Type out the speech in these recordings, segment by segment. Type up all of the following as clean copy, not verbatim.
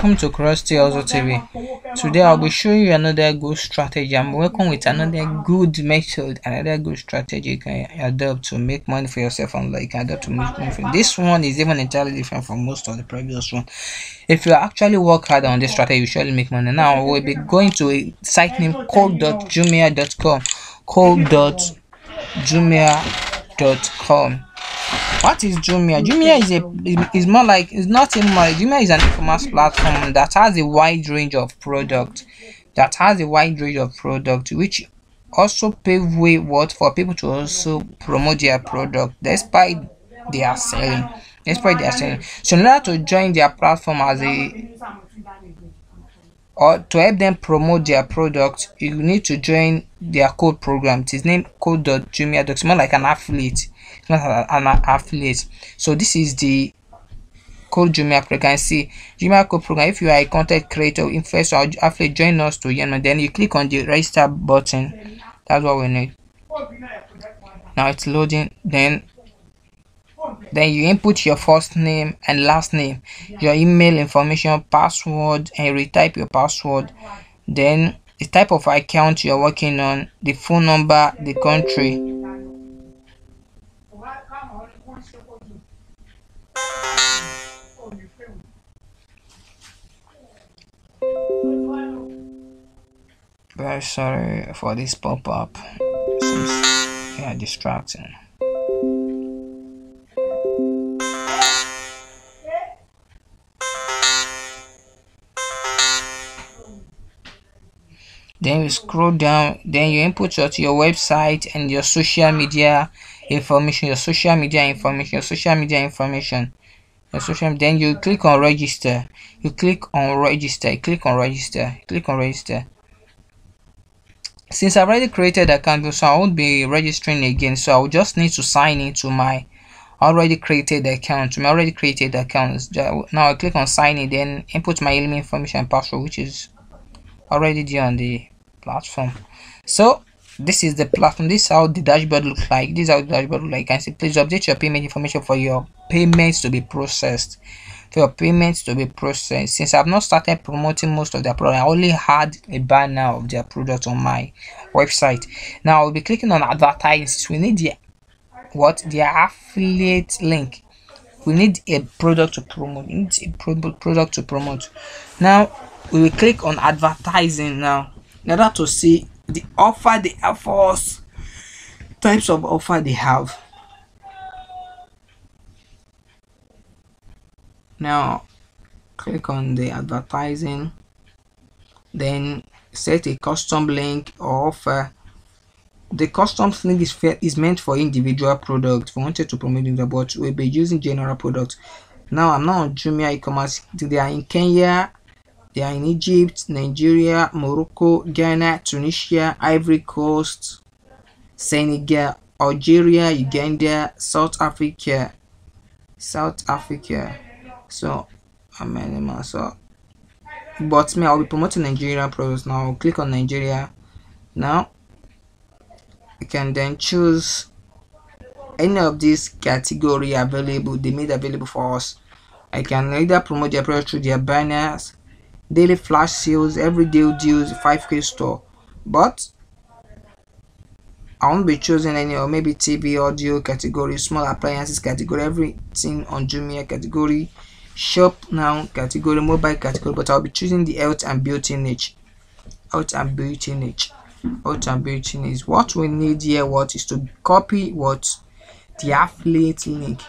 welcome to Crusty Also TV. Today I'll be showing you another good strategy. I'm working with another good method, another good strategy you can adopt to make money for yourself, and like adopt to make money for this one is even entirely different from most of the previous one. If you actually work hard on this strategy, you surely make money. Now we'll be going to a site named code.jumia.com. Code.jumia.com. What is Jumia? Jumia is more like, it's not even more. Jumia is an e-commerce platform that has a wide range of product, which also pave way for people to also promote their product despite they are selling. So in order to join their platform or to help them promote their product, you need to join their code program. It is named code.jumia.com. It's more like an affiliate. It's not an affiliate. So this is the code Jumia program. You can see Jumia code program. If you are a content creator, influencer, or affiliate, join us to earn. Then you click on the register button. That's what we need. Now it's loading. Then you input your first name and last name, your email information, password, and retype your password. Then the type of account you're working on, the phone number, the country. Very sorry for this pop-up. Seems distracting. Then you scroll down, then you input your website and your social media information, then you click on register. Since I've already created an account, so I won't be registering again, so I'll just need to sign into my already created account. Now I click on sign in, then input my email information and password, which is already there on the platform. So this is the platform. This is how the dashboard looks like. You can see, please update your payment information for your payments to be processed. Since I've not started promoting most of their product, I only had a banner of their product on my website. Now I'll be clicking on advertise. We need the affiliate link. We need a product to promote. Now we will click on advertising now in order to see the offer they have for us, types of offer they have. Now click on the advertising, then set a custom link or offer. The custom link is meant for individual products. If we wanted to promote it, but we'll be using general products. Now I'm not on Jumia e-commerce. They are in Kenya, they are in Egypt, Nigeria, Morocco, Ghana, Tunisia, Ivory Coast, Senegal, Algeria, Uganda, South Africa. So but me, I'll be promoting Nigerian products. Now I'll click on Nigeria. Now you can then choose any of these category available. They made available for us. I can either promote their product through their banners, daily flash sales, everyday deals, 5K store, but I won't be choosing any, or maybe TV, audio category, small appliances category, everything on Jumia category, shop now category, mobile category, but I'll be choosing the health and beauty niche. What we need here is to copy the affiliate link.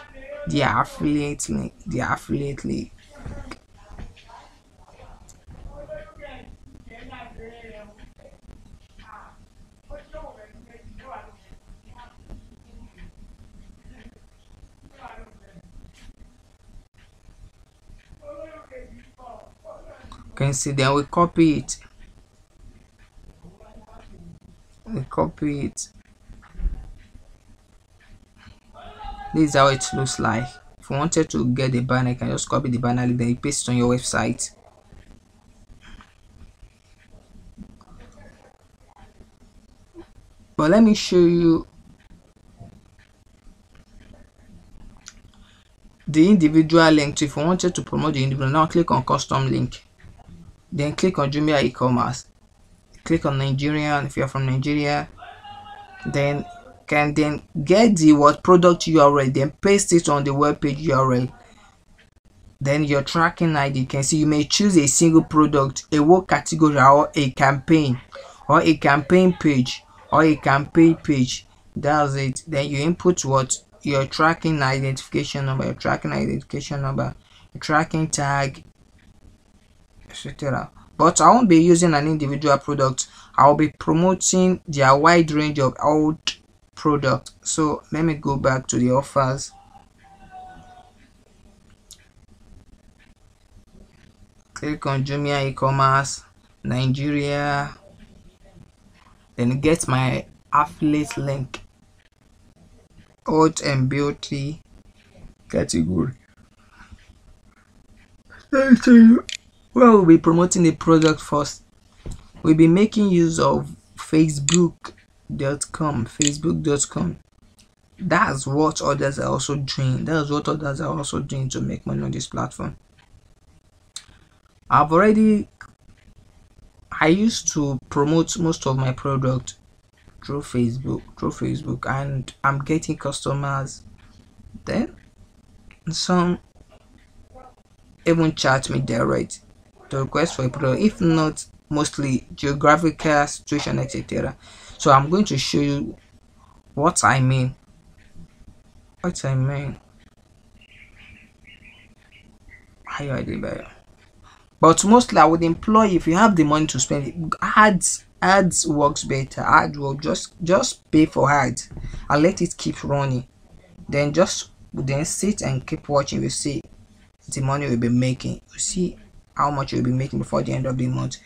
You can see, then we copy it. This is how it looks like. If you wanted to get the banner, you can just copy the banner, then you paste it on your website. But let me show you the individual link. If you wanted to promote the individual, now click on custom link. then click on Jumia e-commerce, click on Nigeria if you're from Nigeria, then can then get the what product URL, then paste it on the web page URL. Then your tracking ID, you can see you may choose a single product, a whole category, or a campaign, or a campaign page, or a campaign page. That's it. Then you input what your tracking identification number, your tracking tag, etc. But I won't be using an individual product. I'll be promoting their wide range of old product. So let me go back to the offers. Click on Jumia e-commerce Nigeria, then get my affiliate link, health and beauty category. Let me tell you where we'll be promoting the product first. We'll be making use of facebook.com. That's what others are also doing. To make money on this platform. I used to promote most of my product through Facebook, and I'm getting customers. Then some even chat me direct to request for a product, if not mostly geographical situation, etc. So I'm going to show you what I mean. How you ID buyer. But mostly I would employ, if you have the money to spend it, ads works better. Ad will just pay for ads and let it keep running. Then sit and keep watching. You see the money we'll be making. You see how much you'll be making before the end of the month.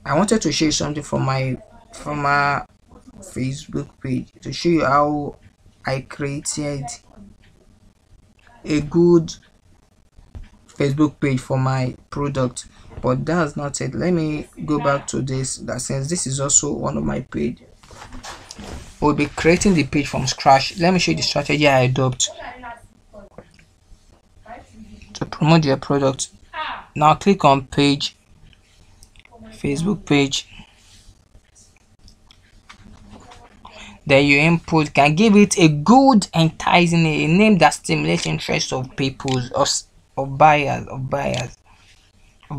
I wanted to show you something from my Facebook page to show you how I created a good Facebook page for my product. But that's not it. Let me go back to this. That since this is also one of my page, we'll be creating the page from scratch. Let me show you the strategy I adopt to promote your product. Now click on page, Facebook page. Then you input, can give it a good enticing a name that stimulates interest of people, of buyers, a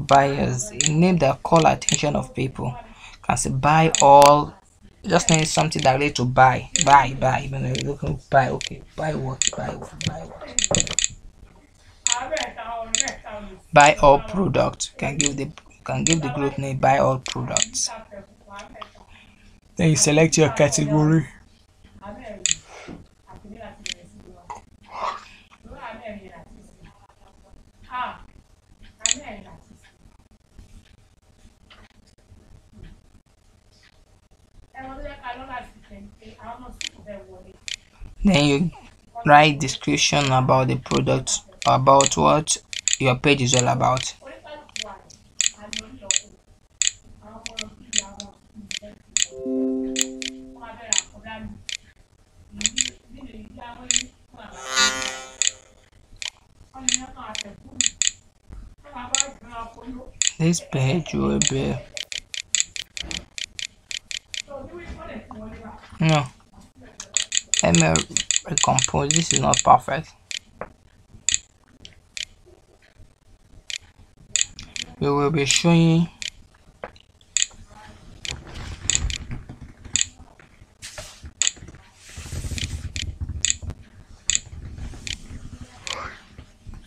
name that call attention of people. Can say buy all, just need something that relates to buy. Even though you're looking buy, okay, buy what. Buy all products. Can give the group name buy all products. Then you select your category. Then you write description about the product, about what your page is all about. This page will be no. Let me recompose. This is not perfect. We will be showing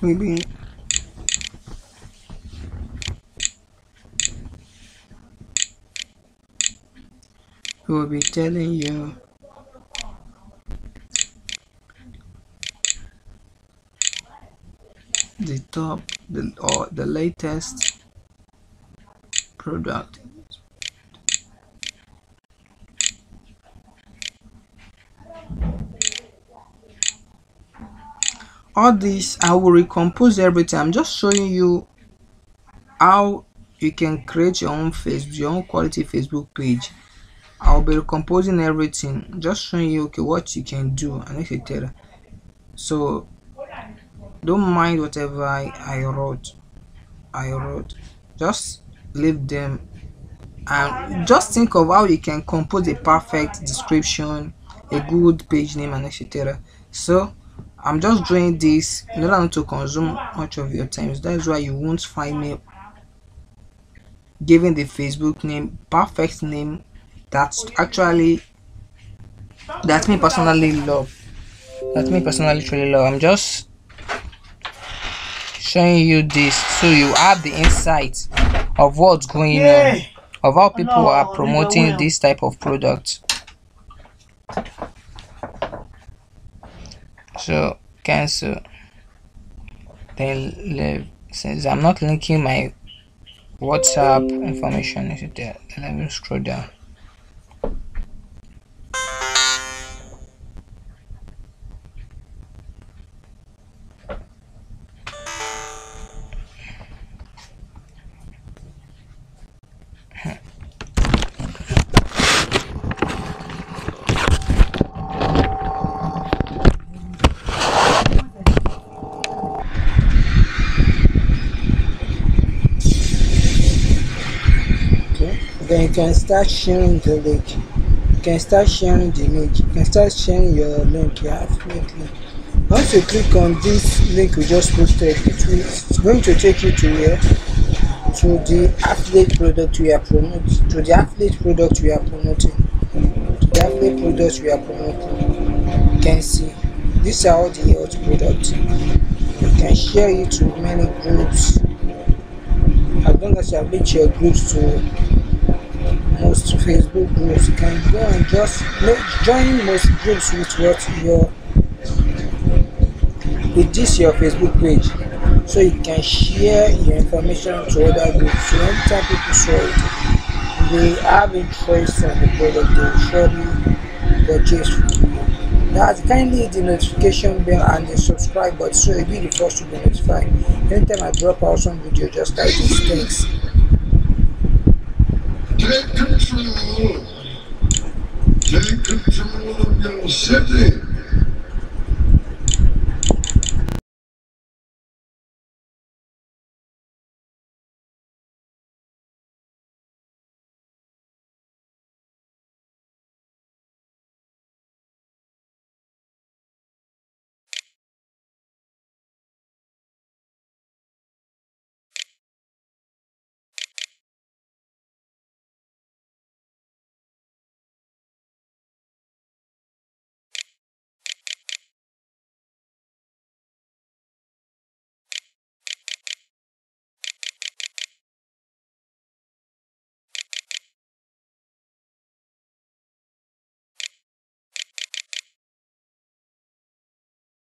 maybe we will be telling you the top or the latest product. All this I will recompose everything. I'm just showing you how you can create your own quality Facebook page. I'll be recomposing everything, just showing you okay what you can do and etc. So don't mind whatever I wrote. Just leave them and just think of how you can compose a perfect description, a good page name, and etc. So I'm just doing this in order not to consume much of your time. That's why you won't find me giving the Facebook name perfect name that's actually that me personally love. That me personally truly love. I'm just showing you this so you have the insight of what's going on, of how people are promoting this type of product. So cancel, then leave. Since I'm not linking my WhatsApp information, is it there? Let me scroll down. Then you can start sharing the link. You can start sharing the link. You can start sharing your link, your affiliate link. Once you click on this link we just posted, it's going to take you to where? To the affiliate product we are promoting. To the affiliate product we are promoting. To the affiliate products we are promoting. You can see these are all the health products. You can share it to many groups. As long as you have reached your groups to most Facebook groups, you can go and just join most groups with what your with this your Facebook page, so you can share your information to other groups. So anytime people saw it, they have interest in the product, they will surely purchase from you. Now kindly hit the notification bell and the subscribe button so you'll be the first to be notified. Anytime I drop out some video, just type these things. Take control. Take control of your city.